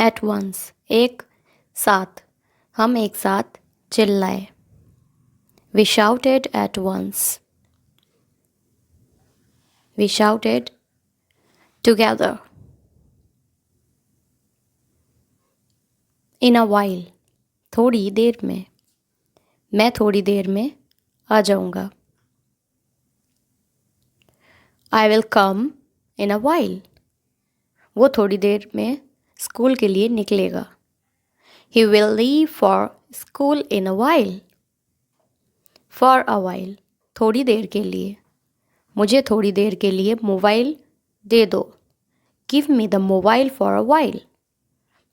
At once, एक साथ, हम एक साथ चिल्लाए. We shouted at once. We shouted together. In a while, थोड़ी देर में. मैं थोड़ी देर में आ जाऊंगा. I will come in a while. वो थोड़ी देर में स्कूल के लिए निकलेगा. He will leave for school in a while. For a while, थोड़ी देर के लिए. मुझे थोड़ी देर के लिए मोबाइल दे दो. Give me the mobile for a while.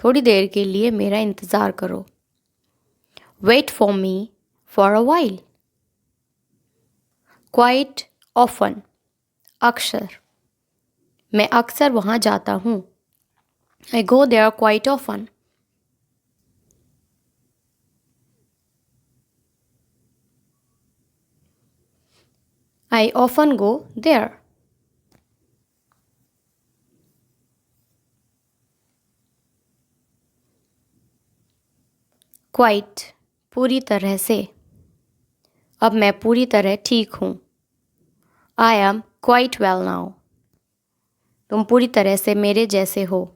थोड़ी देर के लिए मेरा इंतज़ार करो. Wait for me for a while. Quite often, अक्सर. मैं अक्सर वहाँ जाता हूँ. I go there quite often. I often go there. Quite, पूरी तरह से. अब मैं पूरी तरह ठीक हूँ. I am quite well now. तुम पूरी तरह से मेरे जैसे हो.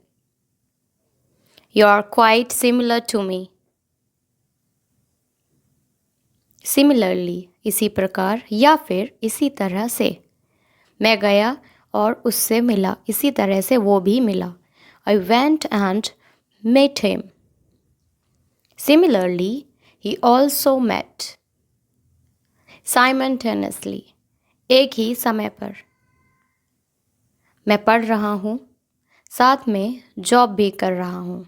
You are quite similar to me. Similarly, इसी प्रकार या फिर इसी तरह से. मैं गया और उससे मिला. इसी तरह से वो भी मिला. I went and met him. Similarly, he also met. Simultaneously, एक ही समय पर. मैं पढ़ रहा हूँ. साथ में जॉब भी कर रहा हूँ.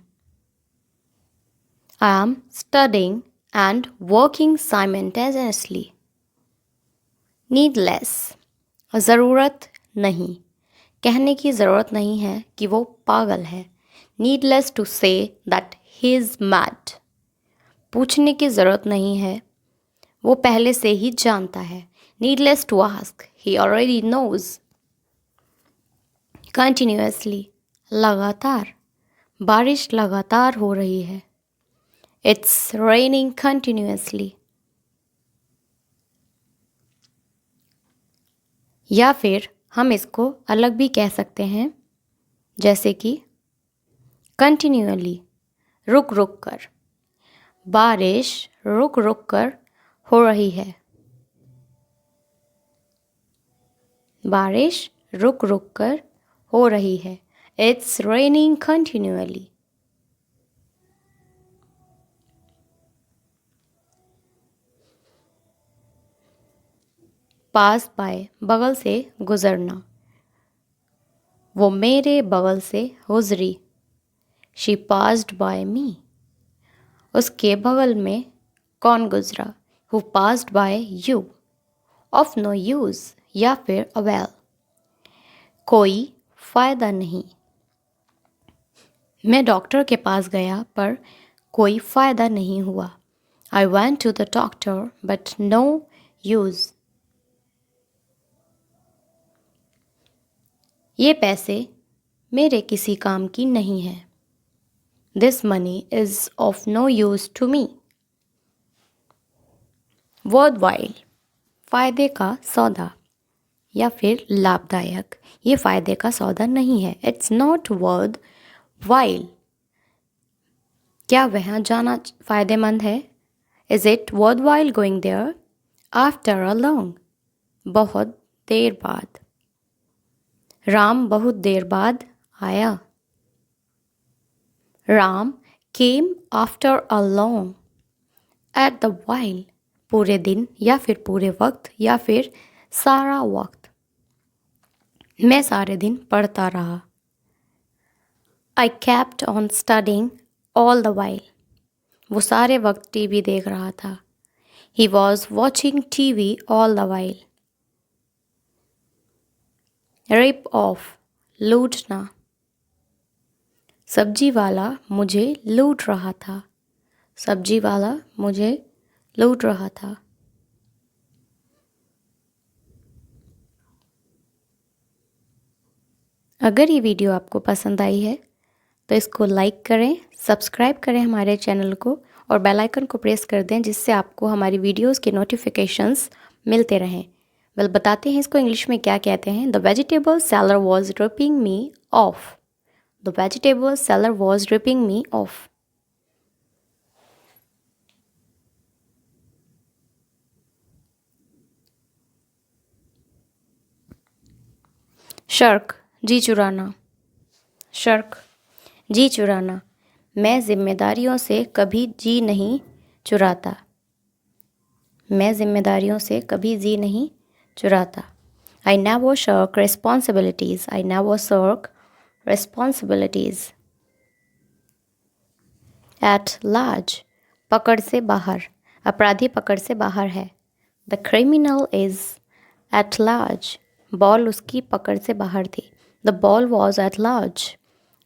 I am studying and working simultaneously. Needless, ज़रूरत नहीं. कहने की ज़रूरत नहीं है कि वो पागल है. Needless to say that he is mad. पूछने की ज़रूरत नहीं है. वो पहले से ही जानता है. Needless to ask, he already knows. Continuously, लगातार. बारिश लगातार हो रही है. It's raining continuously. या फिर हम इसको अलग भी कह सकते हैं, जैसे कि continually, रुक रुक कर. बारिश रुक रुक कर हो रही है. बारिश रुक रुक कर हो रही है. It's raining continually. Pass bye, बगल से गुजरना. वो मेरे बगल से गुजरी. She passed by me. उसके बगल में कौन गुजरा? Who passed by you? Of no use या फिर avail. कोई फ़ायदा नहीं. मैं डॉक्टर के पास गया पर कोई फ़ायदा नहीं हुआ. I went to the doctor but no use. ये पैसे मेरे किसी काम की नहीं है. This money is of no use to me. Worthwhile, फ़ायदे का सौदा या फिर लाभदायक. ये फ़ायदे का सौदा नहीं है. It's not worthwhile. क्या वहाँ जाना फ़ायदेमंद है? Is it worthwhile going there? After a long, बहुत देर बाद. राम बहुत देर बाद आया. Ram came after a long. At the while, पूरे दिन या फिर पूरे वक्त या फिर सारा वक्त. मैं सारे दिन पढ़ता रहा. I kept on studying all the while. वो सारे वक्त टीवी देख रहा था. He was watching TV all the while. Rip off, लूटना. सब्जी वाला मुझे लूट रहा था. सब्जी वाला मुझे लूट रहा था. अगर ये वीडियो आपको पसंद आई है तो इसको लाइक करें, सब्सक्राइब करें हमारे चैनल को और बेल आइकन को प्रेस कर दें, जिससे आपको हमारी वीडियोस के नोटिफिकेशंस मिलते रहें। वेल, बताते हैं इसको इंग्लिश में क्या कहते हैं। The vegetable seller was ripping me off. The vegetable seller was ripping me off. Shirk, जी चुराना। शर्क, जी चुराना। मैं जिम्मेदारियों से कभी जी नहीं चुराता। मैं जिम्मेदारियों से कभी जी नहीं चुराता। I never shirk responsibilities. I never shirk responsibilities. At large, पकड़ से बाहर। अपराधी पकड़ से बाहर है। The criminal is at large. Ball उसकी पकड़ से बाहर थी। The ball was at large.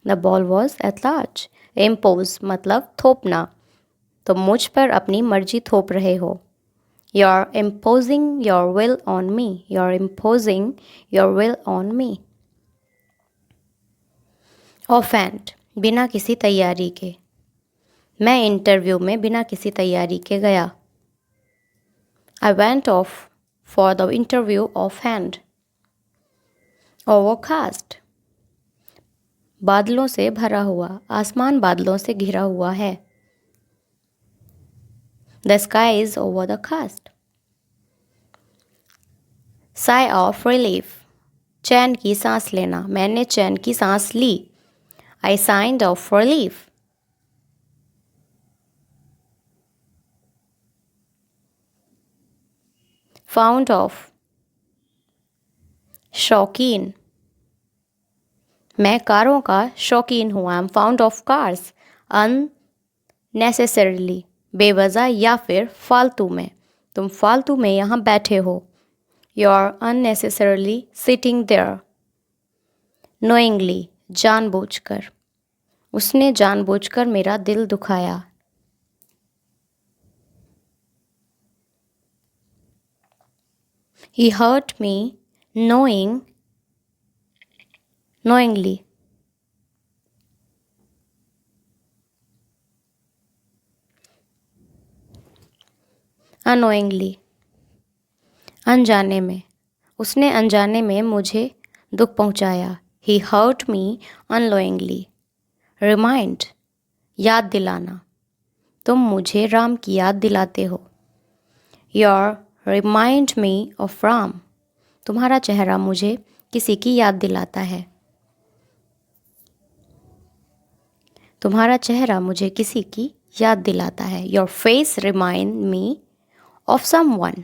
The ball was at large. Impose मतलब थोपना। तो मुझ पर अपनी मर्जी थोप रहे हो। You're imposing your will on me. You're imposing your will on me. Offhand, बिना किसी तैयारी के। मैं इंटरव्यू में बिना किसी तैयारी के गया। I went off for the interview offhand. Overcast, बादलों से भरा हुआ। आसमान बादलों से घिरा हुआ है। The sky is overcast. Sigh of relief, चैन की सांस लेना। मैंने चैन की सांस ली। I signed of relief. Found of, शौकीन। मैं कारों का शौकीन हूँ। I am found of cars. Unnecessarily, बेवजह या फिर फालतू में। तुम फालतू में यहाँ बैठे हो। You are unnecessarily sitting there. Knowingly, जानबूझकर। उसने जानबूझकर मेरा दिल दुखाया। He hurt me knowingly. Unknowingly, अनजाने में। उसने अनजाने में मुझे दुख पहुंचाया। He hurt me unknowingly. Remind, याद दिलाना। तुम मुझे राम की याद दिलाते हो। Your remind me of Ram. तुम्हारा चेहरा मुझे किसी की याद दिलाता है। तुम्हारा चेहरा मुझे किसी की याद दिलाता है। Your face remind me of someone.